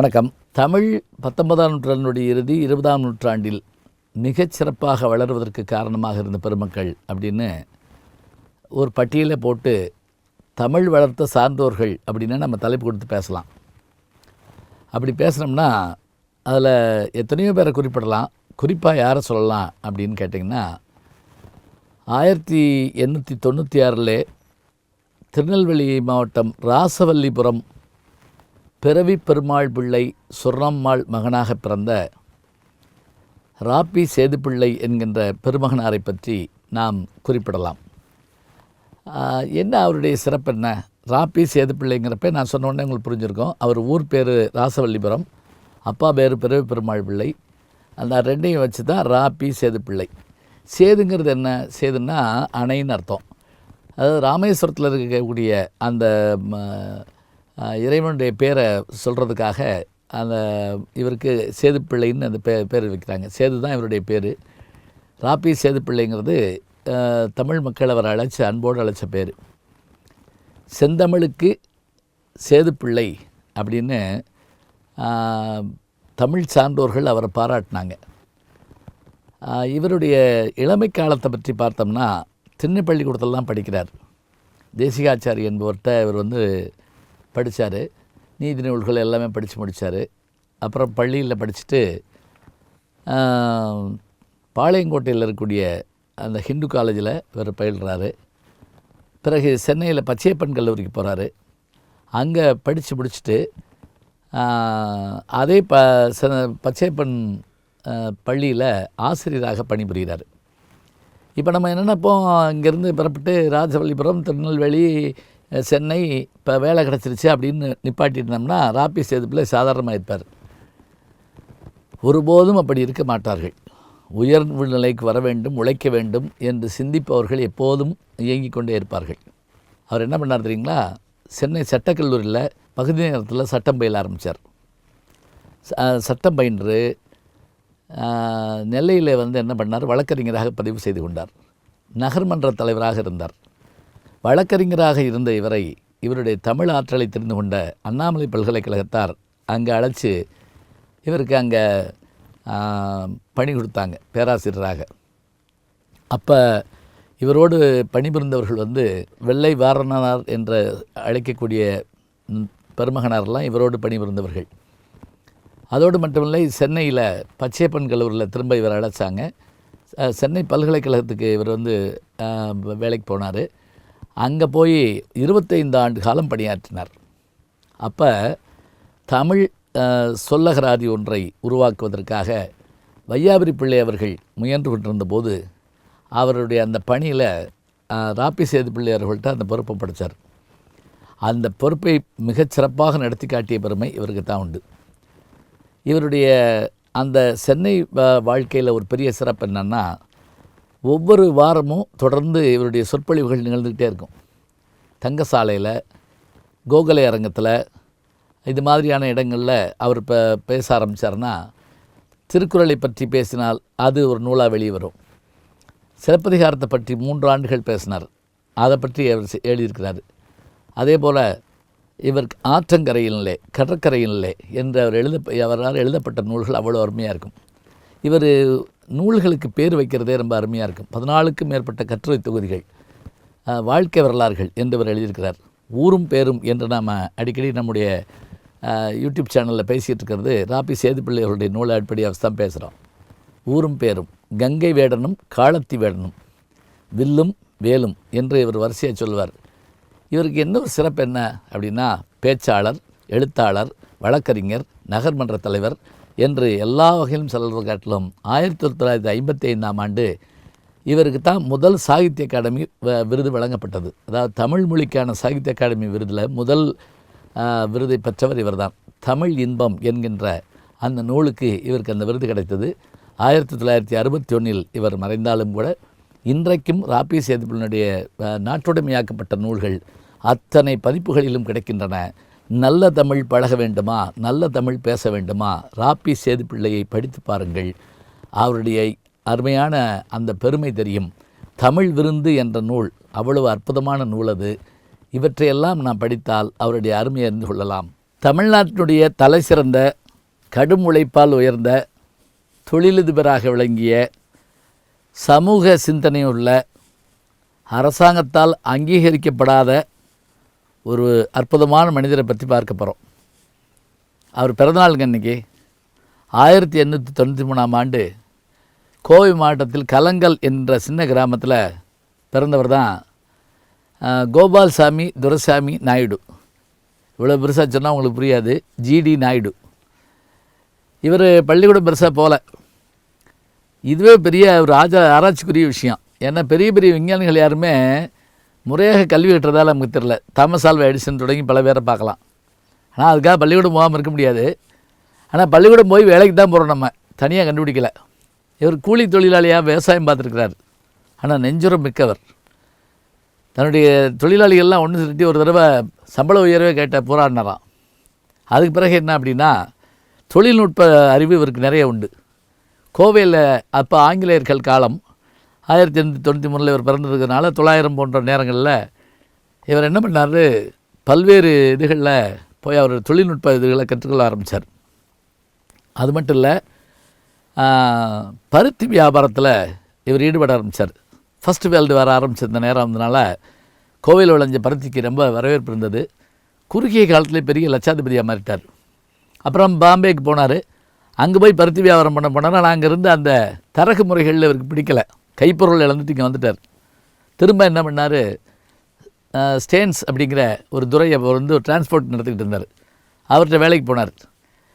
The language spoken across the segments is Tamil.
வணக்கம். தமிழ் 19ஆம் நூற்றாண்டினுடைய இறுதி 20ஆம் நூற்றாண்டில் மிகச்சிறப்பாக வளருவதற்கு காரணமாக இருந்த பெருமக்கள் அப்படின்னு ஒரு பட்டியலை போட்டு தமிழ் வளர்த்த சார்ந்தோர்கள் அப்படின்னு நம்ம தலைப்பு கொடுத்து பேசலாம். அப்படி பேசுனோம்னா அதில் எத்தனையோ பேரை குறிப்பிடலாம். குறிப்பாக யாரை சொல்லலாம் அப்படின்னு கேட்டிங்கன்னா, 1896 திருநெல்வேலி மாவட்டம் ராசவல்லிபுரம் பிறவி பெருமாள் பிள்ளை சொர்ணம்மாள் மகனாக பிறந்த ராப்பி சேதுப்பிள்ளை என்கின்ற பெருமகனாரை பற்றி நாம் குறிப்பிடலாம். என்ன அவருடைய சிறப்பு என்ன? ராப்பி சேதுப்பிள்ளைங்கிறப்ப நான் சொன்ன உடனே உங்களுக்கு புரிஞ்சுருக்கோம். அவர் ஊர் பேர் ராசவல்லிபுரம், அப்பா பேர் பிறவி பெருமாள் பிள்ளை. அந்த ரெண்டையும் வச்சு தான் ராப்பி சேதுப்பிள்ளை. சேதுங்கிறது என்ன? சேதுன்னா அணைன்னு அர்த்தம். அதாவது ராமேஸ்வரத்தில் இருக்கக்கூடிய அந்த இறைவனுடைய பேரை சொல்கிறதுக்காக அந்த இவருக்கு சேதுப்பிள்ளைன்னு அந்த பேர் வைக்கிறாங்க. சேது தான் இவருடைய பேர். ராப்பி சேதுப்பிள்ளைங்கிறது தமிழ் மக்கள் அவர் அன்போடு அழைச்ச பேர். செந்தமிழுக்கு சேதுப்பிள்ளை அப்படின்னு தமிழ் சான்றோர்கள் அவரை பாராட்டினாங்க. இவருடைய இளமை காலத்தை பற்றி பார்த்தோம்னா திண்ணை பள்ளிக்கூடத்தில் தான் படிக்கிறார். தேசிகாச்சாரி என்பவர்கிட்ட இவர் படித்தார். நீதி நூல்கள் எல்லாமே படித்து முடித்தார். அப்புறம் பள்ளியில் படிச்சுட்டு பாளையங்கோட்டையில் இருக்கக்கூடிய அந்த ஹிந்து காலேஜில் இவர் பயில்றாரு. பிறகு சென்னையில் பச்சையப்பன் கல்லூரிக்கு போகிறாரு. அங்கே படித்து முடிச்சுட்டு அதே பச்சையப்பன் பள்ளியில் ஆசிரியராக பணிபுரிகிறார். இப்போ நம்ம என்ன நினைப்போம், இங்கேருந்து புறப்பட்டு ராஜவல்லிபுரம், திருநெல்வேலி, சென்னை இப்போ வேலை கிடச்சிருச்சு அப்படின்னு நிப்பாட்டிட்டோம்னா ராப்பி சேதுப்பிள்ளை சாதாரணமாக இருப்பார். ஒருபோதும் அப்படி இருக்க மாட்டார்கள். உயர்வு நிலைக்கு வர வேண்டும், உழைக்க வேண்டும் என்று சிந்திப்பவர்கள் எப்போதும் இயங்கிக் கொண்டே இருப்பார்கள். அவர் என்ன பண்ணார் தெரியுங்களா? சென்னை சட்டக்கல்லூரியில் பகுதி நேரத்தில் சட்டம் பயில ஆரம்பித்தார். சட்டம் பயின்று நெல்லையில் என்ன பண்ணார், வழக்கறிஞராக பதிவு செய்து கொண்டார். நகர்மன்ற தலைவராக இருந்தார். வழக்கறிஞராக இருந்த இவரை இவருடைய தமிழ் ஆற்றலை தெரிந்து கொண்ட அண்ணாமலை பல்கலைக்கழகத்தார் அங்கே அழைச்சி இவருக்கு அங்கே பணி கொடுத்தாங்க பேராசிரியராக. அப்போ இவரோடு பணிபுரிந்தவர்கள் வெள்ளை வாரணனார் என்று அழைக்கக்கூடிய பெருமகனாரெல்லாம் இவரோடு பணிபுரிந்தவர்கள். அதோடு மட்டுமில்லை, சென்னையில் பச்சையப்பன் கல்லூரியில் திரும்ப இவர் அழைச்சாங்க. சென்னை பல்கலைக்கழகத்துக்கு இவர் வேலைக்கு போனார். அங்கே போய் 25 ஆண்டு காலம் பணியாற்றினார். அப்போ தமிழ் சொல்லகராதி ஒன்றை உருவாக்குவதற்காக வையாபுரி பிள்ளை அவர்கள் முயன்று கொண்டிருந்த போது அவருடைய அந்த பணியில் ராப்பி சேதுப்பிள்ளை அவர்கள்ட்ட அந்த பொறுப்பை படித்தார். அந்த பொறுப்பை மிகச்சிறப்பாக நடத்தி காட்டிய பெருமை இவருக்கு தான் உண்டு. இவருடைய அந்த சென்னை வாழ்க்கையில் ஒரு பெரிய சிறப்பு என்னென்னா, ஒவ்வொரு வாரமும் தொடர்ந்து இவருடைய சொற்பொழிவுகள் நிகழ்ந்துக்கிட்டே இருக்கும். தங்கசாலையில், கோகலை அரங்கத்தில், இது மாதிரியான இடங்களில் அவர் இப்போ பேச ஆரம்பித்தார்னா, திருக்குறளை பற்றி பேசினால் அது ஒரு நூலாக வெளியே வரும். சிலப்பதிகாரத்தை பற்றி 3 ஆண்டுகள் பேசினார். அதை பற்றி அவர் எழுதியிருக்கிறார். அதே போல் இவர் ஆற்றங்கரையிலே கடற்கரையிலே என்று அவரால் எழுதப்பட்ட நூல்கள் அவ்வளோ அருமையாக இருக்கும். இவர் நூல்களுக்கு பேர் வைக்கிறதே ரொம்ப அருமையாக இருக்கும். 14க்கும் மேற்பட்ட கட்டுரை தொகுதிகள், வாழ்க்கை வரலாறுகள் என்று இவர் எழுதியிருக்கிறார். ஊரும் பேரும் என்று நாம் அடிக்கடி நம்முடைய யூடியூப் சேனலில் பேசிகிட்டு இருக்கிறது ராப்பி சேதுப்பிள்ளை அவருடைய நூலை அடிப்படையாக தான் பேசுகிறோம். ஊரும் பேரும், கங்கை வேடனும் காளத்தி வேடனும், வில்லும் வேலும் என்று இவர் வரிசையாக சொல்வார். இவருக்கு என்ன ஒரு சிறப்பு என்ன அப்படின்னா, பேச்சாளர், எழுத்தாளர், வழக்கறிஞர், நகர்மன்ற தலைவர் என்று எல்லா வகையிலும் செல்வதை காட்டிலும் 1955ஆம் ஆண்டு இவருக்கு தான் முதல் சாகித்ய அகாடமி விருது வழங்கப்பட்டது. அதாவது தமிழ் மொழிக்கான சாகித்ய அகாடமி விருதில் முதல் விருதை பெற்றவர் இவர் தான். தமிழ் இன்பம் என்கின்ற அந்த நூலுக்கு இவருக்கு அந்த விருது கிடைத்தது. 1961 இவர் மறைந்தாலும் கூட இன்றைக்கும் ராப்பி சேதுப்பிள்ளையுடைய நாட்டுடைமையாக்கப்பட்ட நூல்கள் அத்தனை பதிப்புகளிலும் கிடைக்கின்றன. நல்ல தமிழ் பழக வேண்டுமா, நல்ல தமிழ் பேச வேண்டுமா, ராப்பி சேதுப்பிள்ளையை படித்து பாருங்கள். அவருடைய அருமையான அந்த பெருமை தெரியும். தமிழ் விருந்து என்ற நூல் அவ்வளவு அற்புதமான நூல் அது. இவற்றையெல்லாம் நாம் படித்தால் அவருடைய அருமையை அறிந்து கொள்ளலாம். தமிழ்நாட்டினுடைய தலை சிறந்த கடும் உழைப்பால் உயர்ந்த தொழிலதிபராக விளங்கிய சமூக சிந்தனையுள்ள அரசாங்கத்தால் அங்கீகரிக்கப்படாத ஒரு அற்புதமான மனிதரை பற்றி பார்க்க போகிறோம். அவர் பிறந்தநாளுங்க அன்றைக்கி 1893ஆம் ஆண்டு கோவை மாவட்டத்தில் கலங்கல் என்ற சின்ன கிராமத்தில் பிறந்தவர் தான் கோபால்சாமி துரைசாமி நாயுடு. இவ்வளோ பெருசாக சொன்னால் உங்களுக்கு புரியாது. ஜிடி நாயுடு. இவர் பள்ளிக்கூடம் பெருசாக போகல. இதுவே பெரிய ஒரு ஆராய்ச்சிக்குரிய விஷயம். ஏன்னா பெரிய பெரிய விஞ்ஞானிகள் யாருமே முறையாக கல்வி கட்டுறதால நமக்கு தெரியல. தாமஸ் ஆல்வா எடிசன் தொடங்கி பல பேரை பார்க்கலாம். ஆனால் அதுக்காக பள்ளிக்கூடம் போகாமல் இருக்க முடியாது. ஆனால் பள்ளிக்கூடம் போய் வேலைக்கு தான் போகிறோம், நம்ம தனியாக கண்டுபிடிக்கலை. இவர் கூலி தொழிலாளியாக விவசாயம் பார்த்துருக்கிறார். ஆனால் நெஞ்சுரம் மிக்கவர். தன்னுடைய தொழிலாளிகள்லாம் ஒன்று திரட்டி ஒரு தடவை சம்பள உயர்வே கேட்ட போராடினாராம். அதுக்கு பிறகு என்ன அப்படின்னா, தொழில்நுட்ப அறிவு இவருக்கு நிறைய உண்டு. கோவையில் அப்போ ஆங்கிலேயர்கள் காலம் 1893 இவர் பிறந்திருக்கிறதுனால 900 போன்ற நேரங்களில் இவர் என்ன பண்ணார், பல்வேறு இதுகளில் போய் அவர் தொழில்நுட்ப இதுகளை கற்றுக்கொள்ள ஆரம்பித்தார். அது மட்டும் இல்லை, பருத்தி வியாபாரத்தில் இவர் ஈடுபட ஆரம்பித்தார். ஃபஸ்ட்டு வேர்ல்டு வர ஆரம்பித்த இந்த நேரம் வந்ததுனால கோவையில் விளைஞ்ச பருத்திக்கு ரொம்ப வரவேற்பு இருந்தது. குறுகிய காலத்திலே பெரிய லட்சாதிபதியாக மாறிட்டார். அப்புறம் பாம்பேக்கு போனார். அங்கே போய் பருத்தி வியாபாரம் பண்ண போனார். ஆனால் அங்கே இருந்து அந்த தரகு முறைகளில் இவருக்கு பிடிக்கலை. கைப்பொருள் இழந்துட்டு இங்கே வந்துட்டார். திரும்ப என்ன பண்ணார், ஸ்டேன்ஸ் அப்படிங்கிற ஒரு துறையை வந்து டிரான்ஸ்போர்ட் நடத்திக்கிட்டு இருந்தார். அவர்கிட்ட வேலைக்கு போனார்.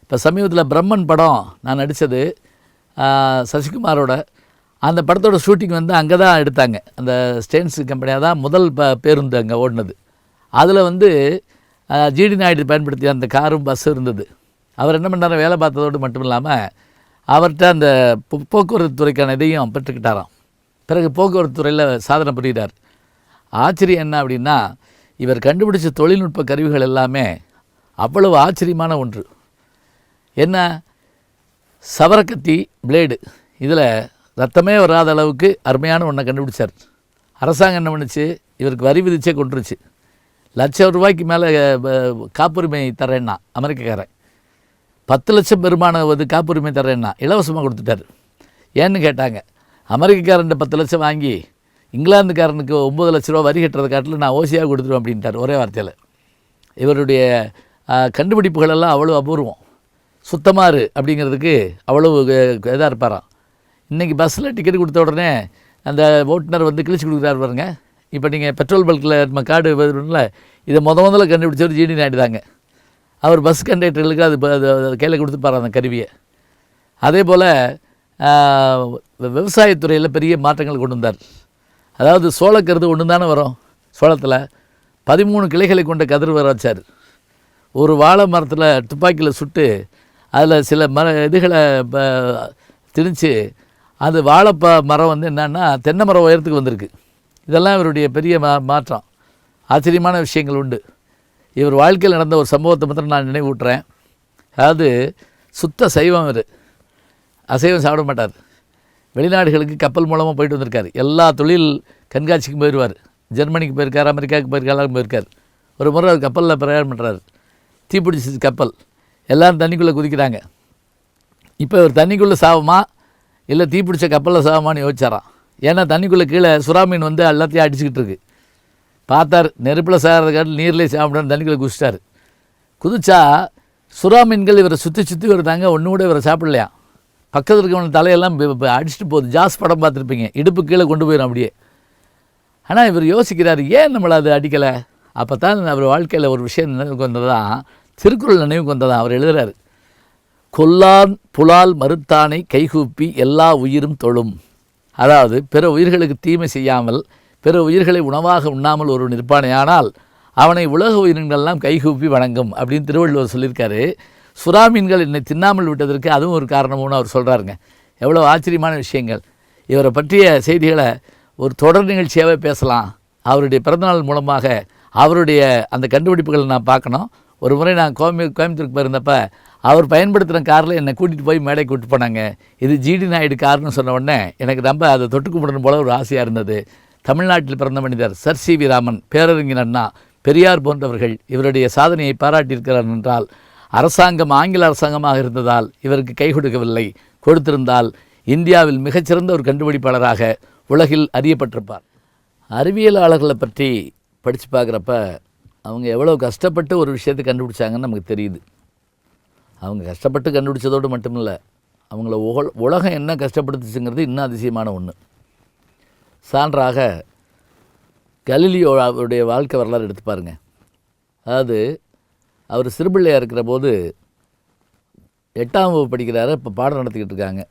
இப்போ சமீபத்தில் பிரம்மன் படம் நான் நடித்தது சசிகுமாரோட, அந்த படத்தோட ஷூட்டிங் வந்து அங்கே தான் எடுத்தாங்க. அந்த ஸ்டேன்ஸ் கம்பெனியாக தான் முதல் பேருந்து அங்கே ஓடினது. அதில் வந்து ஜிடி நாயுடு பயன்படுத்திய அந்த காரும் பஸ்ஸும் இருந்தது. அவர் என்ன பண்ணார், வேலை பார்த்ததோடு மட்டும் இல்லாமல் அவர்கிட்ட அந்த போக்குவரத்து துறைக்கான இதையும் பெற்றுக்கிட்டாராம். பிறகு போக்குவரத்து துறையில் சாதனை புரிகிறார். ஆச்சரியம் என்ன அப்படின்னா, இவர் கண்டுபிடிச்ச தொழில்நுட்ப கருவிகள் எல்லாமே அவ்வளவு ஆச்சரியமான ஒன்று. என்ன, சவரக்கத்தி பிளேடு, இதில் ரத்தமே வராத அளவுக்கு அருமையான ஒன்றை கண்டுபிடிச்சார். அரசாங்கம் என்ன பண்ணுச்சு, இவருக்கு வரி விதிச்சே கொண்டுருச்சு. ₹1,00,000 மேலே காப்புரிமை தரேன்னா அமெரிக்காரன் 10 லட்சம் பெருமானவது காப்புரிமை தரேன்னா இலவசமாக கொடுத்துட்டார். ஏன்னு கேட்டாங்க, அமெரிக்காரன்ட்ட 10 லட்சம் வாங்கி இங்கிலாந்துக்காரனுக்கு 9 லட்ச ரூபா வரி கட்டுறதை காட்டில் நான் ஓசியாக கொடுத்துருவேன் அப்படின்ட்டார் ஒரே வார்த்தையில். இவருடைய கண்டுபிடிப்புகளெல்லாம் அவ்வளோ அபூர்வம். சுத்தமாறு அப்படிங்கிறதுக்கு அவ்வளவு இதாக இருப்பாராம். இன்றைக்கி பஸ்ஸில் டிக்கெட் கொடுத்த உடனே அந்த ஓட்டுநர் வந்து கிழிச்சு கொடுக்குறாரு பாருங்க. இப்போ நீங்கள் பெட்ரோல் பல்கில் நம்ம கார்டு இல்லை, இதை முதல்ல கண்டுபிடிச்சவர் ஜிடி நாயுடு தாங்க. அவர் பஸ் கண்டக்டர்களுக்கு அது கையில் கொடுத்துப்பார் அந்த கருவியை. அதே போல் விவசாயத்துறையில் பெரிய மாற்றங்கள் கொண்டு வந்தார். அதாவது சோளக்கருது ஒன்று தானே வரும். சோளத்தில் 13 கிளைகளை கொண்ட கதிர் வர வச்சார். ஒரு வாழை மரத்தில் துப்பாக்கியில் சுட்டு அதில் சில இதுகளை திணிச்சு அது வாழைப்பா மரம் வந்து என்னன்னா தென்னை மரம் உயரத்துக்கு வந்திருக்கு. இதெல்லாம் இவருடைய பெரிய மாற்றம். ஆச்சரியமான விஷயங்கள் உண்டு. இவர் வாழ்க்கையில் நடந்த ஒரு சம்பவத்தை மாத்திரம் நான் நினைவூட்டுறேன். அதாவது சுத்த சைவம், இவர் அசைவம் சாப்பிட மாட்டார். வெளிநாடுகளுக்கு கப்பல் மூலமாக போயிட்டு வந்திருக்கார். எல்லா தொழில் கண்காட்சிக்கும் போயிடுவார். ஜெர்மனிக்கு போயிருக்கார், அமெரிக்காவுக்கு போயிருக்கார், எல்லாருக்கும் போயிருக்கார். ஒரு முறை அவர் கப்பலில் பிரயாணம் பண்ணுறாரு. தீப்பிடிச்சி கப்பல், எல்லோரும் தண்ணிக்குள்ளே குதிக்கிறாங்க. இப்போ இவர் தண்ணிக்குள்ளே சாவமா இல்லை தீப்பிடிச்ச கப்பலில் சாவமான்னு யோசிச்சாராம். ஏன்னா தண்ணிக்குள்ளே கீழே சுறா மீன் வந்து எல்லாத்தையும் அடிச்சுக்கிட்டு இருக்கு. பார்த்தார், நெருப்பில் சாகிறதுக்காட்டில் நீர்லேயே சாப்பிடான்னு தண்ணிக்குள்ளே குதிச்சிட்டார். குதிச்சா சுறா மீன்கள் இவரை சுற்றி சுற்றி வருதாங்க. ஒன்று கூட இவரை சாப்பிடலையா. பக்கத்தில் இருக்கவங்க தலையெல்லாம் அடிச்சுட்டு போகுது. ஜாஸ் படம் பார்த்துருப்பீங்க, இடுப்பு கீழே கொண்டு போயிடும் அப்படியே. ஆனால் இவர் யோசிக்கிறார், ஏன் நம்மளை அது அடிக்கலை. அப்போ தான் அவர் வாழ்க்கையில் ஒரு விஷயம் நினைவுக்கு வந்ததான், திருக்குறள் நினைவுக்கு வந்ததான். அவர் எழுதுகிறார், கொல்லான் புலால் மறுத்தானை கைகூப்பி எல்லா உயிரும் தொழும். அதாவது பிற உயிர்களுக்கு தீமை செய்யாமல் பிற உயிர்களை உணவாக உண்ணாமல் ஒரு நிற்பானையானால் அவனை உலக உயிரினங்கள்லாம் கைகூப்பி வணங்கும் அப்படின்னு திருவள்ளுவர் சொல்லியிருக்காரு. சுறா மீன்கள் என்னை தின்னாமல் விட்டதற்கு அதுவும் ஒரு காரணம்னு அவர் சொல்கிறாருங்க. எவ்வளோ ஆச்சரியமான விஷயங்கள். இவரை பற்றிய செய்திகளை ஒரு தொடர் நிகழ்ச்சியாகவே பேசலாம். அவருடைய பிறந்தநாள் மூலமாக அவருடைய அந்த கண்டுபிடிப்புகளை நான் பார்க்கணும். ஒரு முறை நான் கோயம்புத்தூருக்கு போயிருந்தப்போ அவர் பயன்படுத்தின காரில் என்னை கூட்டிகிட்டு போய் மேடை கூப்பிட்டு போனாங்க. இது ஜிடி நாயுடு கார்னு சொன்ன உடனே எனக்கு ரொம்ப அதை தொட்டு கும்பிடணும் போல ஒரு ஆசையாக இருந்தது. தமிழ்நாட்டில் பிறந்த மனிதர் சர் சி வி ராமன், பேரறிஞர் அண்ணா, பெரியார் போன்றவர்கள் இவருடைய சாதனையை பாராட்டியிருக்கிறார் என்றால் அரசாங்கம் ஆங்கில அரசாங்கமாக இருந்ததால் இவருக்கு கை கொடுக்கவில்லை. கொடுத்திருந்தால் இந்தியாவில் மிகச்சிறந்த ஒரு கண்டுபிடிப்பாளராக உலகில் அறியப்பட்டிருப்பார். அறிவியலாளர்களை பற்றி படித்து பார்க்குறப்ப அவங்க எவ்வளோ கஷ்டப்பட்டு ஒரு விஷயத்தை கண்டுபிடிச்சாங்கன்னு நமக்கு தெரியுது. அவங்க கஷ்டப்பட்டு கண்டுபிடிச்சதோடு மட்டுமில்லை, அவங்கள உலகம் என்ன கஷ்டப்படுத்துச்சுங்கிறது இன்னும் அதிசயமான ஒன்று. சான்றாக கலீலியோ அவருடைய வாழ்க்கை வரலாறு எடுத்து பாருங்கள். அதாவது அவர் சிறுபிள்ளையாக இருக்கிற போது 8ஆம் வகுப்பு படிக்கிறாரு. இப்போ பாடம் நடத்திக்கிட்டு இருக்காங்க.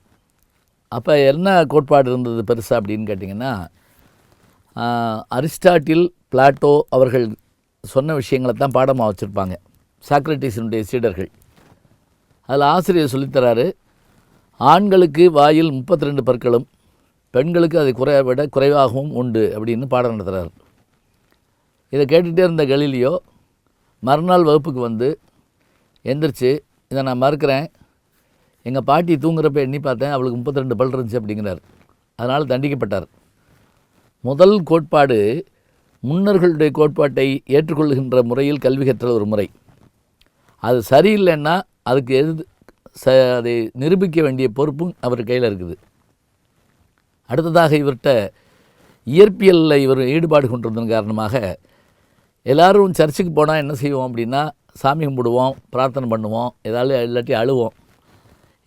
அப்போ என்ன கோட்பாடு இருந்தது பெருசாக அப்படின்னு கேட்டிங்கன்னா, அரிஸ்டாட்டில், பிளாட்டோ அவர்கள் சொன்ன விஷயங்களை தான் பாடமாக வச்சுருப்பாங்க சாக்ரட்டிஸினுடைய சீடர்கள். அதில் ஆசிரியர் சொல்லித்தராரு, ஆண்களுக்கு வாயில் 32 பற்களும் பெண்களுக்கு அதை விட குறைவாகவும் உண்டு அப்படின்னு பாடம் நடத்துகிறார். இதை கேட்டுகிட்டே இருந்த கலீலியோ மறுநாள் வகுப்புக்கு வந்து எந்திரிச்சு, இதை நான் மறுக்கிறேன், எங்கள் பாட்டி தூங்குறப்ப எண்ணி பார்த்தேன், அவளுக்கு 32 பல் இருந்துச்சு அப்படிங்கிறார். அதனால் தண்டிக்கப்பட்டார். முதல் கோட்பாடு முன்னர்களுடைய கோட்பாட்டை ஏற்றுக்கொள்கின்ற முறையில் கல்வி கற்றல் ஒரு முறை. அது சரியில்லைன்னா அதுக்கு அதை நிரூபிக்க வேண்டிய பொறுப்பும் அவர் கையில் இருக்குது. அடுத்ததாக இவர்கிட்ட இயற்பியலில் இவர் ஈடுபாடு கொண்டிருந்ததன் காரணமாக எல்லோரும் சர்ச்சுக்கு போனால் என்ன செய்வோம் அப்படின்னா, சாமி கும்பிடுவோம், பிரார்த்தனை பண்ணுவோம், ஏதாவது இல்லாட்டி அழுவோம்.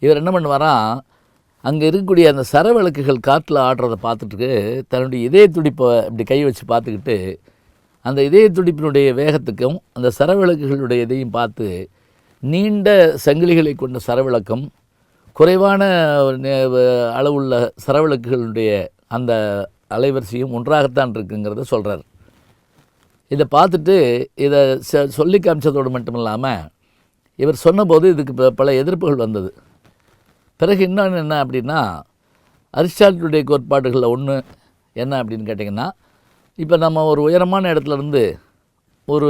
இவர் என்ன பண்ணுவாராம், அங்கே இருக்கக்கூடிய அந்த சரவிளக்குகள் காற்றில் ஆடுறதை பார்த்துட்டு தன்னுடைய இதய துடிப்பை இப்படி கை வச்சு பார்த்துக்கிட்டு அந்த இதய துடிப்பினுடைய வேகத்துக்கும் அந்த சரவிளக்குகளுடைய இதையும் பார்த்து, நீண்ட சங்கிலிகளை கொண்ட சரவிளக்கம் குறைவான அளவுள்ள சரவிளக்குகளுடைய அந்த அலைவரிசையும் ஒன்றாகத்தான் இருக்குங்கிறத சொல்கிறார். இதை பார்த்துட்டு இதை சொல்லி காமிச்சதோடு மட்டும் இல்லாமல் இவர் சொன்னபோது இதுக்கு பல எதிர்ப்புகள் வந்தது. பிறகு இன்னொன்று என்ன அப்படின்னா, அரிஸ்டாட்டிலுடைய கோட்பாடுகளில் ஒன்று என்ன அப்படின்னு கேட்டிங்கன்னா, இப்போ நம்ம ஒரு உயரமான இடத்துலேருந்து ஒரு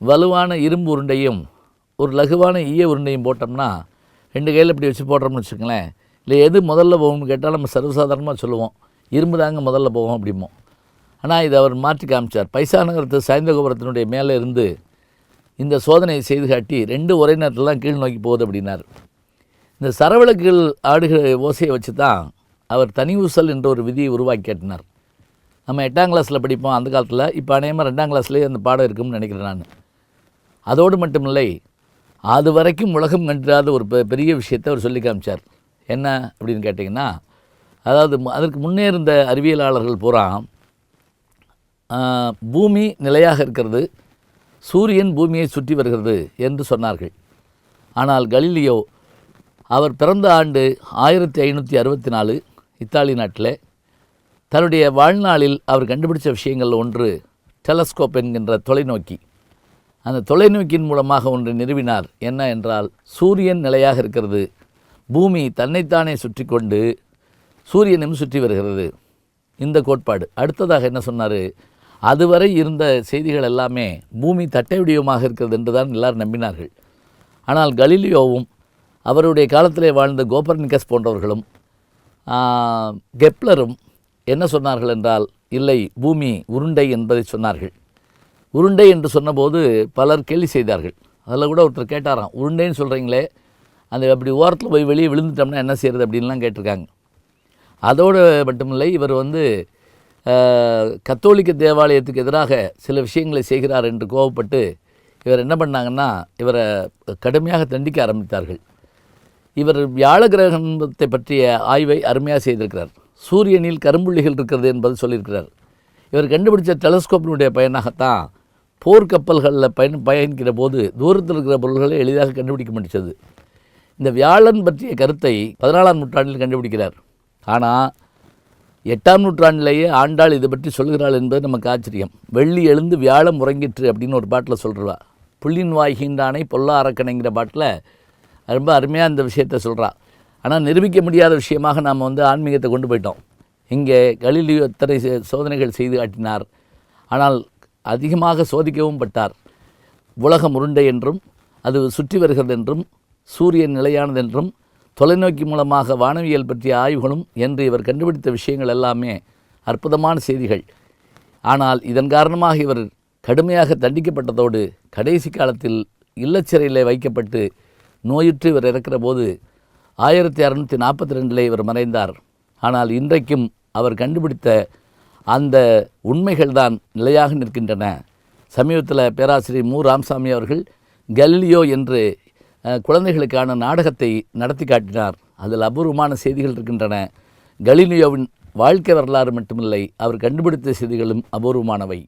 வலுவான இரும்பு உருண்டையும் ஒரு லகுவான ஈய உருண்டையும் போட்டோம்னா, 2 கையில் இப்படி வச்சு போடுறோம்னு வச்சுக்கோங்களேன், இல்லை எது முதல்ல போகும்னு கேட்டால் நம்ம சர்வசாதாரணமாக சொல்லுவோம், இரும்பு தாங்க முதல்ல போகும் அப்படிமோ. ஆனால் இதை அவர் மாற்றி காமிச்சார். பைசா நகரத்து சாய்ந்த கோபுரத்தினுடைய மேலே இருந்து இந்த சோதனையை செய்து காட்டி 2 ஒரே நேரத்தில் தான் கீழ் நோக்கி போகுது அப்படின்னார். இந்த சரவிளக்குகள் ஆடுகிற ஓசையை வச்சு தான் அவர் தனி ஊசல் என்ற ஒரு விதியை உருவாக்கி காட்டினார். நம்ம 8ஆம் கிளாஸில் படிப்போம் அந்த காலத்தில். இப்போ அநேகமாக 2ஆம் கிளாஸ்லேயே அந்த பாடம் இருக்கும்னு நினைக்கிறேன் நான். அதோடு மட்டுமில்லை, அது வரைக்கும் உலகம் கண்டிராத ஒரு பெரிய விஷயத்தை அவர் சொல்லி காமிச்சார். என்ன அப்படின்னு கேட்டிங்கன்னா, அதாவது அதற்கு முன்னே இருந்த அறிவியலாளர்கள் பூரா பூமி நிலையாக இருக்கிறது, சூரியன் பூமியை சுற்றி வருகிறது என்று சொன்னார்கள். ஆனால் கலீலியோ அவர் பிறந்த ஆண்டு 1564 இத்தாலி நாட்டில் தன்னுடைய வாழ்நாளில் அவர் கண்டுபிடிச்ச விஷயங்கள் ஒன்று டெலஸ்கோப் என்கின்ற தொலைநோக்கி. அந்த தொலைநோக்கியின் மூலமாக ஒன்று நிறுவினார். என்ன என்றால், சூரியன் நிலையாக இருக்கிறது, பூமி தன்னைத்தானே சுற்றி கொண்டு சூரியனும் சுற்றி வருகிறது. இந்த கோட்பாடு. அடுத்ததாக என்ன சொன்னார், அதுவரை இருந்த செய்திகள் எல்லாமே பூமி தட்டை வடிவமாக இருக்கிறது என்று தான் எல்லாரும் நம்பினார்கள். ஆனால் கலீலியோவும் அவருடைய காலத்திலே வாழ்ந்த கோபர்னிக்கஸ் போன்றவர்களும் கெப்லரும் என்ன சொன்னார்கள் என்றால், இல்லை, பூமி உருண்டை என்பதை சொன்னார்கள். உருண்டை என்று சொன்னபோது பலர் கேலி செய்தார்கள். அதில் கூட ஒருத்தர் கேட்டாராம், உருண்டைன்னு சொல்கிறீங்களே, அந்த அப்படி ஓரத்தில் போய் வெளியே விழுந்துட்டோம்னா என்ன செய்கிறது அப்படின்லாம் கேட்டிருக்காங்க. அதோடு மட்டுமில்லை, இவர் கத்தோலிக்க தேவாலயத்துக்கு எதிராக சில விஷயங்களை செய்கிறார் என்று கோபப்பட்டு இவர் என்ன பண்ணாங்கன்னா, இவரை கடுமையாக தண்டிக்க ஆரம்பித்தார்கள். இவர் வியாழ கிரகணத்தை பற்றிய ஆய்வை அருமையாக செய்திருக்கிறார். சூரியனில் கரும்புள்ளிகள் இருக்கிறது என்பது சொல்லியிருக்கிறார். இவர் கண்டுபிடிச்ச டெலஸ்கோப்பினுடைய பயனாகத்தான் போர்க்கப்பல்களில் பயணிக்கிற போது தூரத்தில் இருக்கிற பொருள்களை எளிதாக கண்டுபிடிக்க முடிச்சது. இந்த வியாழன் பற்றிய கருத்தை 14ஆம் நூற்றாண்டில் கண்டுபிடிக்கிறார். ஆனால் 8ஆம் நூற்றாண்டிலேயே ஆண்டாள் இதை பற்றி சொல்கிறாள் என்பது நமக்கு ஆச்சரியம். வெள்ளி எழுந்து வியாழம் உறங்கிற்று அப்படின்னு ஒரு பாட்டில் சொல்கிறா. புள்ளின் வாய்கின்றானை பொல்லா அரக்கணைங்கிற பாட்டில் ரொம்ப அருமையாக இந்த விஷயத்தை சொல்கிறா. ஆனால் நிரூபிக்க முடியாத விஷயமாக நாம் ஆன்மீகத்தை கொண்டு போயிட்டோம். இங்கே கலீலியோ எத்தனை சோதனைகள் செய்து காட்டினார். ஆனால் அதிகமாக சோதிக்கவும் பட்டார். உலகம் உருண்டை என்றும் அது சுற்றி வருகிறது என்றும் சூரியன் நிலையானது என்றும் தொலைநோக்கி மூலமாக வானவியல் பற்றிய ஆய்வுகளும் என்று இவர் கண்டுபிடித்த விஷயங்கள் எல்லாமே அற்புதமான செய்திகள். ஆனால் இதன் காரணமாக இவர் கடுமையாக தண்டிக்கப்பட்டதோடு கடைசி காலத்தில் இல்லச்சிறையிலே வைக்கப்பட்டு நோயுற்று இவர் இறக்கிற போது 1642 இவர் மறைந்தார். ஆனால் இன்றைக்கும் அவர் கண்டுபிடித்த அந்த உண்மைகள்தான் நிலையாக நிற்கின்றன. சமீபத்தில் பேராசிரியர் மு. ராமசாமி அவர்கள் கலீலியோ என்று குழந்தைகளுக்கான நாடகத்தை நடத்தி காட்டினார். அதில் அபூர்வமான செய்திகள் இருக்கின்றன. கலீலியோவின் வாழ்க்கை வரலாறு மட்டுமில்லை, அவர் கண்டுபிடித்த செய்திகளும் அபூர்வமானவை.